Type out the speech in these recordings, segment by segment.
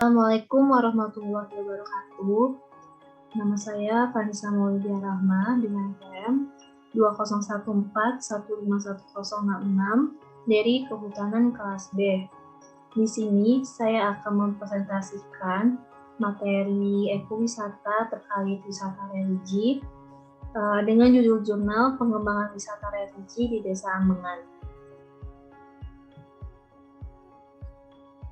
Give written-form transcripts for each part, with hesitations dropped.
Assalamualaikum warahmatullahi wabarakatuh. Nama saya Vanessa Maulidia Rahma dengan NPM 2014151066 dari Kehutanan kelas B. Di sini saya akan mempresentasikan materi ekowisata terkait wisata religi dengan judul jurnal pengembangan wisata religi di Desa Ambengan.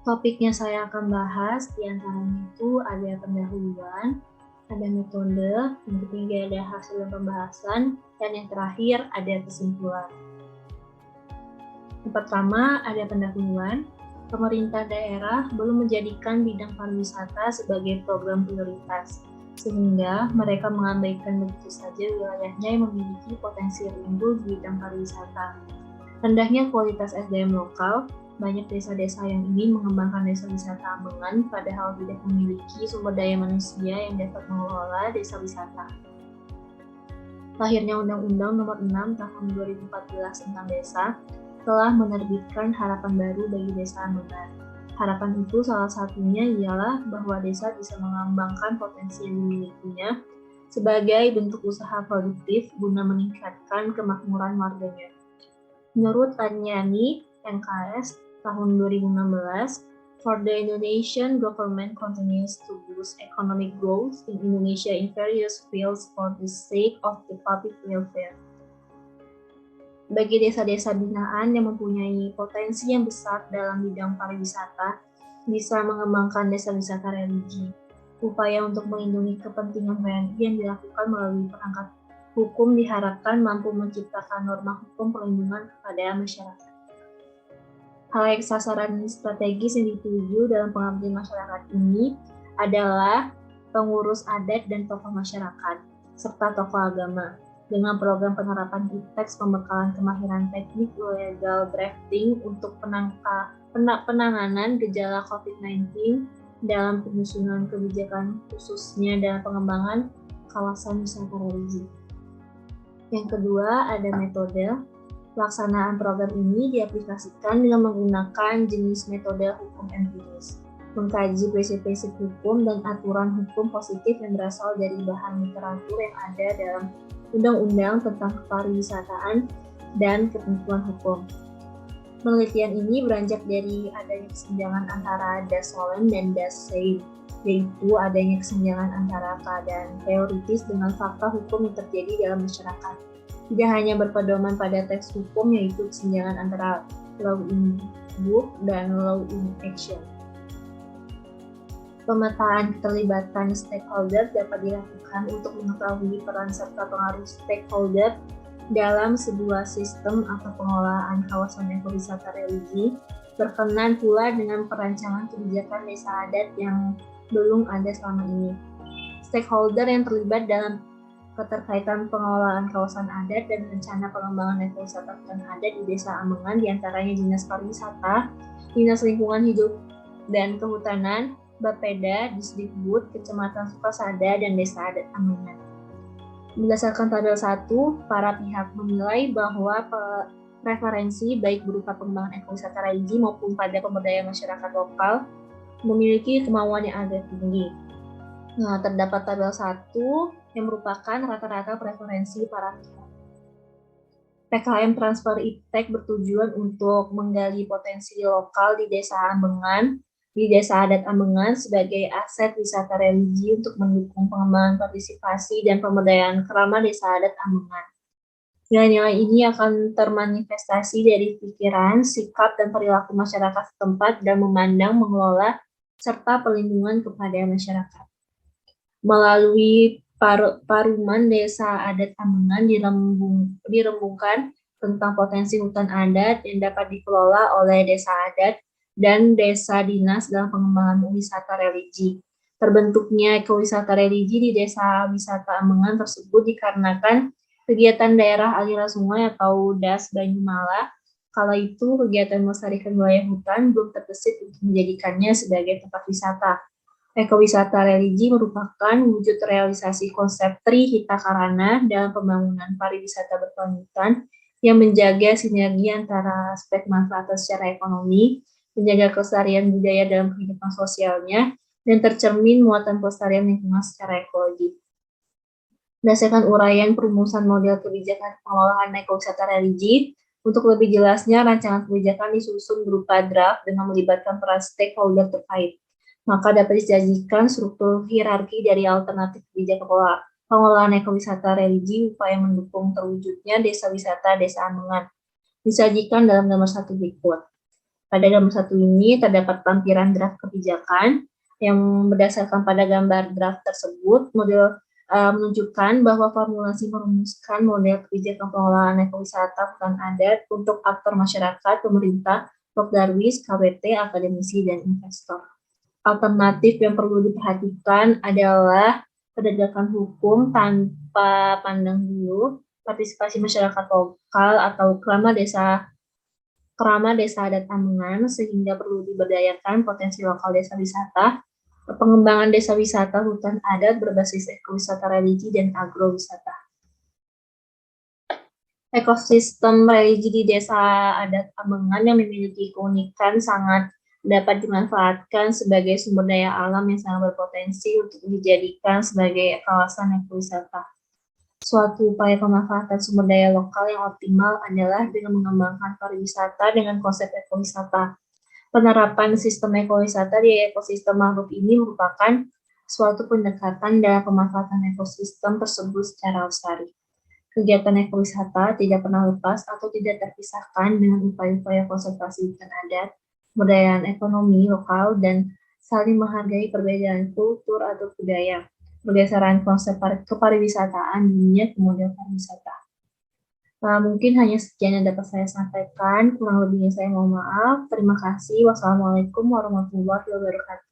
Topiknya saya akan bahas, diantaranya itu ada pendahuluan, ada metode, yang ketiga ada hasil pembahasan, dan yang terakhir ada kesimpulan. Yang pertama ada pendahuluan. Pemerintah daerah belum menjadikan bidang pariwisata sebagai program prioritas, sehingga mereka mengabaikan begitu saja wilayahnya yang memiliki potensi unggul di bidang pariwisata. Rendahnya kualitas SDM lokal, banyak desa-desa yang ingin mengembangkan desa wisata Ambengan padahal tidak memiliki sumber daya manusia yang dapat mengelola desa wisata. Lahirnya Undang-Undang Nomor 6 Tahun 2014 tentang Desa telah menerbitkan harapan baru bagi Desa Ambengan. Harapan itu salah satunya ialah bahwa desa bisa mengembangkan potensi yang dimilikinya sebagai bentuk usaha produktif guna meningkatkan kemakmuran warganya. Menurut Tanyani, NKS, tahun 2016, for the Indonesian government continues to boost economic growth in Indonesia in various fields for the sake of the public welfare. Bagi desa-desa binaan yang mempunyai potensi yang besar dalam bidang pariwisata, bisa mengembangkan desa wisata religi. Upaya untuk melindungi kepentingan WNI yang dilakukan melalui perangkat hukum diharapkan mampu menciptakan norma hukum perlindungan kepada masyarakat. Hal sasaran strategis yang dituju dalam pengabdian masyarakat ini adalah pengurus adat dan tokoh masyarakat, serta tokoh agama, dengan program penerapan IPTEX pembekalan kemahiran teknik legal drafting untuk penanganan gejala COVID-19 dalam penyusunan kebijakan khususnya dalam pengembangan kawasan wisata religi. Yang kedua, ada metode. Pelaksanaan program ini diaplikasikan dengan menggunakan jenis metode hukum empiris, mengkaji prinsip-prinsip hukum dan aturan hukum positif yang berasal dari bahan literatur yang ada dalam undang-undang tentang kepariwisataan dan ketentuan hukum. Penelitian ini beranjak dari adanya kesenjangan antara das solemn dan das sein, yaitu adanya kesenjangan antara keadaan teoritis dengan fakta hukum yang terjadi dalam masyarakat. Tidak hanya berpedoman pada teks hukum, yaitu kesenjangan antara law in book dan law in action. Pemetaan keterlibatan stakeholder dapat dilakukan untuk mengetahui peran serta pengaruh stakeholder dalam sebuah sistem atau pengelolaan kawasan ekowisata religi, berkenan pula dengan perancangan kebijakan desa adat yang belum ada selama ini. Stakeholder yang terlibat dalam keterkaitan pengelolaan kawasan adat dan rencana pengembangan ekowisata hutan adat di Desa Ambengan diantaranya Dinas Pariwisata, Dinas Lingkungan Hidup dan Kehutanan, Bapeda, Disdikbud, Kecamatan Sukasada, dan Desa Adat Ambengan. Berdasarkan tabel 1, para pihak menilai bahwa preferensi baik berupa pengembangan ekowisata religi maupun pada pemberdayaan masyarakat lokal memiliki kemauan yang agak tinggi. Nah, terdapat tabel 1 yang merupakan rata-rata preferensi para pihak. PKM Transfer IPTEK bertujuan untuk menggali potensi lokal di Desa Ambengan, di Desa Adat Ambengan sebagai aset wisata religi untuk mendukung pengembangan partisipasi dan pemberdayaan kerama Desa Adat Ambengan. Nilai-nilai ini akan termanifestasi dari pikiran, sikap, dan perilaku masyarakat setempat dan memandang, mengelola, serta perlindungan kepada masyarakat. Melalui Paruman Desa Adat Ambengan dirembungkan tentang potensi hutan adat yang dapat dikelola oleh desa adat dan desa dinas dalam pengembangan wisata religi. Terbentuknya ekowisata religi di Desa Wisata Ambengan tersebut dikarenakan kegiatan daerah aliran sungai atau DAS Banyumala. Kala itu kegiatan melestarikan wilayah hutan belum terbesit untuk menjadikannya sebagai tempat wisata. Ekowisata religi merupakan wujud realisasi konsep Tri Hita Karana dalam pembangunan pariwisata berkelanjutan yang menjaga sinergi antara aspek manfaat secara ekonomi, menjaga kelestarian budaya dalam kehidupan sosialnya, dan tercermin muatan pelestarian lingkungan secara ekologi. Berdasarkan uraian perumusan model kebijakan pengelolaan ekowisata religi, untuk lebih jelasnya rancangan kebijakan disusun berupa draft dengan melibatkan para stakeholder terkait. Maka dapat disajikan struktur hierarki dari alternatif kebijakan pengelolaan ekowisata religi upaya mendukung terwujudnya desa wisata desa Amengan. Disajikan dalam gambar 1 berikut. Pada gambar 1 ini terdapat lampiran draft kebijakan yang berdasarkan pada gambar draft tersebut, model menunjukkan bahwa formulasi merumuskan model kebijakan pengelolaan ekowisata hutan adat untuk aktor masyarakat, pemerintah, Darwis, KWT, akademisi, dan investor. Alternatif yang perlu diperhatikan adalah penegakan hukum tanpa pandang bulu, partisipasi masyarakat lokal atau kerama desa adat Amengan, sehingga perlu diberdayakan potensi lokal desa wisata, pengembangan desa wisata hutan adat berbasis ekowisata religi dan agrowisata. Ekosistem religi di desa adat Amengan yang memiliki keunikan sangat dapat dimanfaatkan sebagai sumber daya alam yang sangat berpotensi untuk dijadikan sebagai kawasan ekowisata. Suatu upaya pemanfaatan sumber daya lokal yang optimal adalah dengan mengembangkan pariwisata dengan konsep ekowisata. Penerapan sistem ekowisata di ekosistem mangrove ini merupakan suatu pendekatan dalam pemanfaatan ekosistem tersebut secara lestari. Kegiatan ekowisata tidak pernah lepas atau tidak terpisahkan dengan upaya-upaya konservasi hutan adat, pemberdayaan ekonomi lokal, dan saling menghargai perbedaan kultur atau budaya berdasarkan konsep kepariwisataan dunia ke model pariwisata. Mungkin hanya sekian yang dapat saya sampaikan. Kurang lebihnya saya mohon maaf. Terima kasih. Wassalamualaikum warahmatullahi wabarakatuh.